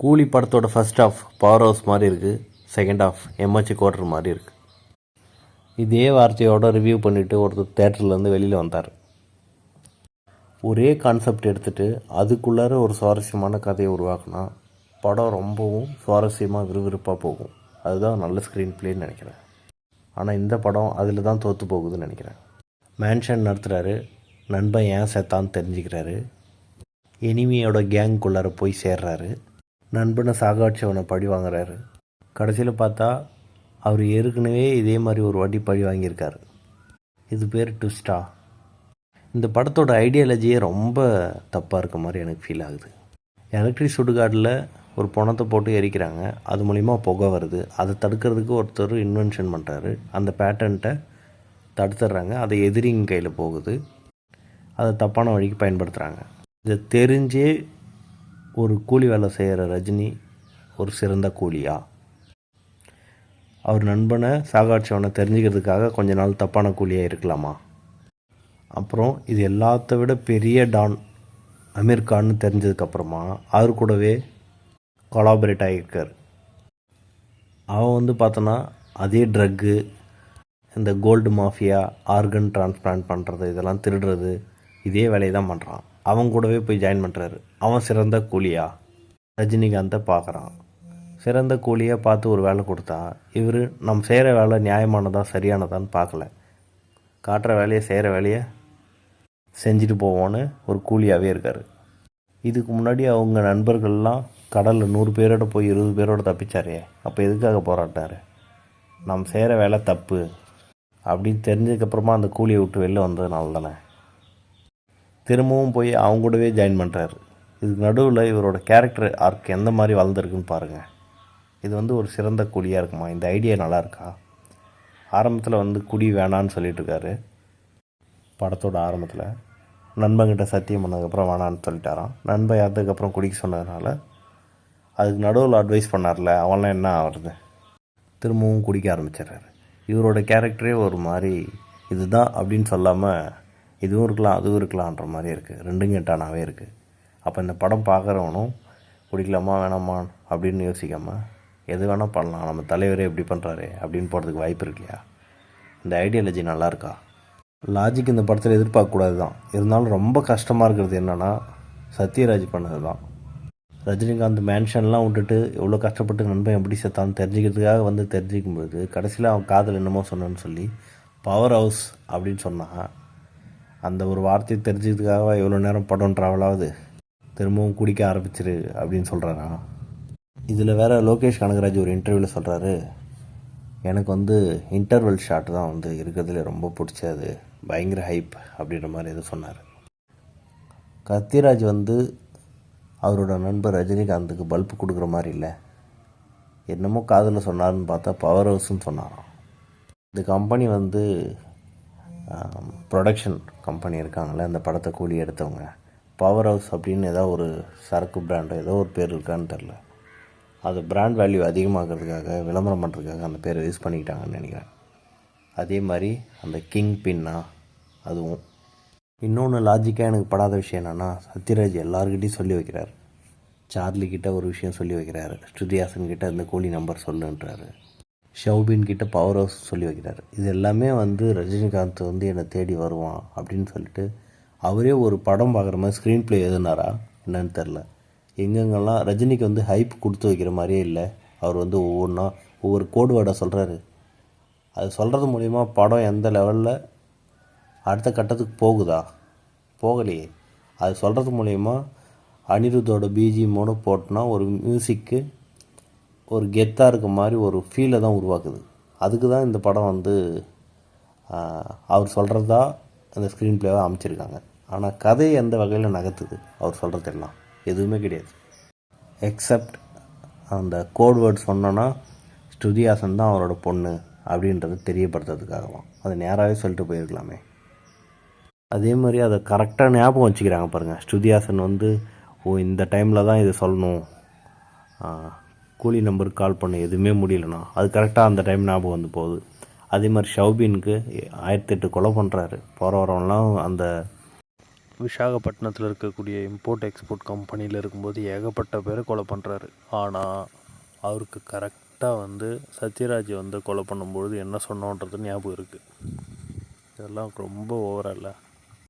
கூலி படத்தோட first of power house மாதிரி இருக்குது, செகண்ட் ஆஃப் எம்ஹெச் குவார்டர் மாதிரி இருக்குது. இதே வார்த்தையோட ரிவ்யூ பண்ணிவிட்டு ஒருத்தர் தேட்டர்லேருந்து வெளியில் வந்தார். ஒரே கான்செப்ட் எடுத்துகிட்டு அதுக்குள்ளார ஒரு சுவாரஸ்யமான கதையை உருவாக்குனா படம் ரொம்பவும் சுவாரஸ்யமாக விறுவிறுப்பாக போகும். அதுதான் நல்ல ஸ்க்ரீன் பிளேன்னு நினைக்கிறேன். ஆனால் இந்த படம் அதில் தான் தோற்று போகுதுன்னு நினைக்கிறேன். மேன்ஷன் நடத்துகிறாரு, நண்பன் ஏன் செத்தான்னு தெரிஞ்சுக்கிறாரு, எனிமியோட கேங்குள்ளார போய் சேர்றாரு, நண்பனை சாகாட்சியவனை பழி வாங்குறாரு. கடைசியில் பார்த்தா அவர் ஏற்கனவே இதே மாதிரி ஒரு வாட்டி பழி வாங்கியிருக்காரு. இது பேர் ட்விஸ்டா. இந்த படத்தோட ஐடியாலஜியே ரொம்ப தப்பாக இருக்க மாதிரி எனக்கு ஃபீல் ஆகுது. எலக்ட்ரிக் சுடுகாட்டில் ஒரு பணத்தை போட்டு எரிக்கிறாங்க, அது மூலிமா புகை வருது. அதை தடுக்கிறதுக்கு ஒருத்தர் இன்வென்ஷன் பண்ணுறாரு, அந்த பேட்டன்ட்டை தடுத்துடுறாங்க. அதை எதிரிங்க கையில் போகுது, அதை தப்பான வழிக்கு பயன்படுத்துகிறாங்க. இதை தெரிஞ்சே ஒரு கூலி வேலை செய்கிற ரஜினி ஒரு சிறந்த கூலியா? அவர் நண்பனை சாகாட்சியவனை தெரிஞ்சுக்கிறதுக்காக கொஞ்ச நாள் தப்பான கூலியாக இருக்கலாமா? அப்புறம் இது எல்லாத்த விட பெரிய டான் அமீர் கான்னு தெரிஞ்சதுக்கப்புறமா அவர் கூடவே கொலாபரேட் ஆகியிருக்கார். அவன் பார்த்தோன்னா அதே ட்ரக்கு, இந்த கோல்டு மாஃபியா, ஆர்கன் டிரான்ஸ்பிளான்ட் பண்ணுறது, இதெல்லாம் திருடுறது, இதே வேலையை தான் பண்ணுறான். அவன் கூடவே போய் ஜாயின் பண்ணுறாரு. அவன் சிறந்த கூலியா? ரஜினிகாந்தை பார்க்குறான். சிறந்த கூலியாக பார்த்து ஒரு வேலை கொடுத்தா இவர் நம்ம செய்கிற வேலை நியாயமானதா சரியானதான்னு பார்க்கல, காட்டுற வேலையை செய்கிற வேலையை செஞ்சுட்டு போவோன்னு ஒரு கூலியாகவே இருக்கார். இதுக்கு முன்னாடி அவங்க நண்பர்கள்லாம் கடலில் 100 பேரோட போய் 20 பேரோட தப்பிச்சாரே, அப்போ எதுக்காக போராட்டார்? நம்ம செய்கிற வேலை தப்பு அப்படின்னு தெரிஞ்சதுக்கப்புறமா அந்த கூலியை விட்டு வெளில வந்ததுனால தானே திரும்பவும் போய் அவங்க கூடவே ஜாயின் பண்ணுறாரு. இதுக்கு நடுவில் இவரோட கேரக்டர் ஆர்க் எந்த மாதிரி வளர்ந்துருக்குன்னு பாருங்கள். இது ஒரு சிறந்த கூலியாக இருக்குமா? இந்த ஐடியா நல்லா இருக்கா? ஆரம்பத்தில் குடி வேணான்னு சொல்லிகிட்ருக்காரு. படத்தோட ஆரம்பத்தில் நண்பங்கிட்ட சத்தியம் பண்ணதுக்கப்புறம் வேணான்னு சொல்லிட்டாராம். நண்பன் அதுக்கப்புறம் குடிக்க சொன்னதுனால அதுக்கு நடுவில் அட்வைஸ் பண்ணார்ல, அவன்லாம் என்ன ஆகுறது, திரும்பவும் குடிக்க ஆரம்பிச்சிடுறாரு. இவரோட கேரக்டரே ஒரு மாதிரி இதுதான் அப்படின்னு சொல்லாமல் இதுவும் இருக்கலாம் அதுவும் இருக்கலான்ற மாதிரி இருக்குது, ரெண்டும் கெட்டானாவே இருக்குது. அப்போ இந்த படம் பார்க்குறவனும் குடிக்கலாமா வேணாமா அப்படின்னு யோசிக்காமல் எது வேணால் பண்ணலாம், நம்ம தலைவரே எப்படி பண்ணுறாரு அப்படின்னு போகிறதுக்கு வாய்ப்பு இருக்கு இல்லையா? இந்த ஐடியாலஜி நல்லாயிருக்கா? லாஜிக் இந்த படத்தில் எதிர்பார்க்கக்கூடாது தான். இருந்தாலும் ரொம்ப கஷ்டமாக இருக்கிறது என்னென்னா சத்யராஜ் பண்ணது தான். ரஜினிகாந்த் மேன்ஷன்லாம் விட்டுட்டு எவ்வளோ கஷ்டப்பட்டு நண்பன் எப்படி செத்தான்னு தெரிஞ்சுக்கிறதுக்காக தெரிஞ்சிக்கும்போது கடைசியில் அவன் காதல் என்னமோ சொன்னான்னு சொல்லி பவர் ஹவுஸ் அப்படின்னு சொன்னான். அந்த ஒரு வார்த்தையை தெரிஞ்சுக்கிறதுக்காக எவ்வளோ நேரம் படம் ட்ராவலாகுது, திரும்பவும் குடிக்க ஆரம்பிச்சிரு அப்படின்னு சொல்கிறாரா? இதில் வேறு லோகேஷ் கனகராஜ் ஒரு இன்டர்வியூவில் சொல்கிறாரு, எனக்கு இன்டர்வல் ஷாட் தான் இருக்கிறதுல ரொம்ப பிடிச்சது, பயங்கர ஹைப் அப்படின்ற மாதிரி எதுவும் சொன்னார். கத்திராஜ் அவரோட நண்பர் ரஜினிகாந்துக்கு பல்பு கொடுக்குற மாதிரி இல்லை, என்னமோ காதில் சொன்னார்னு பார்த்தா பவர் ஹவுஸ்ன்னு சொன்னாராம். இந்த கம்பெனி ப்ரொடக்ஷன் கம்பெனி இருக்காங்களே, அந்த படத்தை கூலி எடுத்தவங்க, பவர் ஹவுஸ் அப்படின்னு ஏதோ ஒரு சரக்கு பிராண்டு ஏதோ ஒரு பேர் இருக்கான்னு தெரில, அது பிராண்ட் வேல்யூ அதிகமாகிறதுக்காக விளம்பரம் பண்ணுறதுக்காக அந்த பேரை யூஸ் பண்ணிக்கிட்டாங்கன்னு நினைக்கிறேன். அதே மாதிரி அந்த கிங் பின்னா அதுவும். இன்னொன்று லாஜிக்காக எனக்கு படாத விஷயம் என்னென்னா, சத்யராஜ் எல்லாருக்கிட்டையும் சொல்லி வைக்கிறார். சார்லிக்கிட்ட ஒரு விஷயம் சொல்லி வைக்கிறாரு, ஸ்ருதிஹாசன்கிட்ட இந்த கூலி நம்பர் சொல்லுன்றாரு, ஷௌபின் கிட்ட பவர் ஹவுஸ் சொல்லி வைக்கிறார். இது எல்லாமே ரஜினிகாந்த் என்னை தேடி வருவான் அப்படின்னு சொல்லிட்டு அவரே ஒரு படம் பார்க்குற மாதிரி ஸ்க்ரீன் ப்ளே எழுதினாரா என்னன்னு தெரில. எங்கெங்கெல்லாம் ரஜினிக்கு ஹைப் கொடுத்து வைக்கிற மாதிரியே இல்லை. அவர் ஒவ்வொன்றா ஒவ்வொரு கோடு வேர்டை சொல்கிறாரு. அது சொல்கிறது மூலிமா படம் எந்த லெவலில் அடுத்த கட்டத்துக்கு போகுதா? போகலையே. அது சொல்கிறது மூலிமா அனிருத்தோட பிஜிஎம்மோடு போட்டோன்னா ஒரு மியூசிக்கு ஒரு கெத்தாக இருக்க மாதிரி ஒரு ஃபீலை தான் உருவாக்குது. அதுக்கு தான் இந்த படம் அவர் சொல்கிறதா அந்த ஸ்க்ரீன் ப்ளேவாக அமைச்சிருக்காங்க. ஆனால் கதையை எந்த வகையில் நகர்த்துது அவர் சொல்கிறதெல்லாம் எதுவுமே கிடையாது. எக்ஸப்ட் அந்த கோட் வேர்ட் சொன்னோன்னா ஸ்ருதிஹாசன் தான் அவரோட பொண்ணு அப்படின்றது தெரியப்படுத்துறதுக்காகலாம். அதை நேராகவே சொல்லிட்டு போயிருக்கலாமே. அதே மாதிரி அதை கரெக்டாக ஞாபகம் வச்சுக்கிறாங்க பாருங்கள். ஸ்ருதிஹாசன் இந்த டைமில் தான் இது சொல்லணும், கூலி நம்பருக்கு கால் பண்ண எதுவுமே முடியலண்ணா, அது கரெக்டாக அந்த டைம் ஞாபகம் போகுது. அதே மாதிரி ஷௌபினுக்கு 1008 கொலை பண்ணுறாரு. போகிற வரவெல்லாம் அந்த விசாகப்பட்டினத்தில் இருக்கக்கூடிய இம்போர்ட் எக்ஸ்போர்ட் கம்பெனியில் இருக்கும்போது ஏகப்பட்ட பேரை கொலை பண்ணுறாரு. ஆனால் அவருக்கு கரெக்டாக சத்யராஜ் கொலை பண்ணும்பொழுது என்ன சொன்னோன்றது ஞாபகம் இருக்குது. இதெல்லாம் ரொம்ப ஓவராக இல்லை?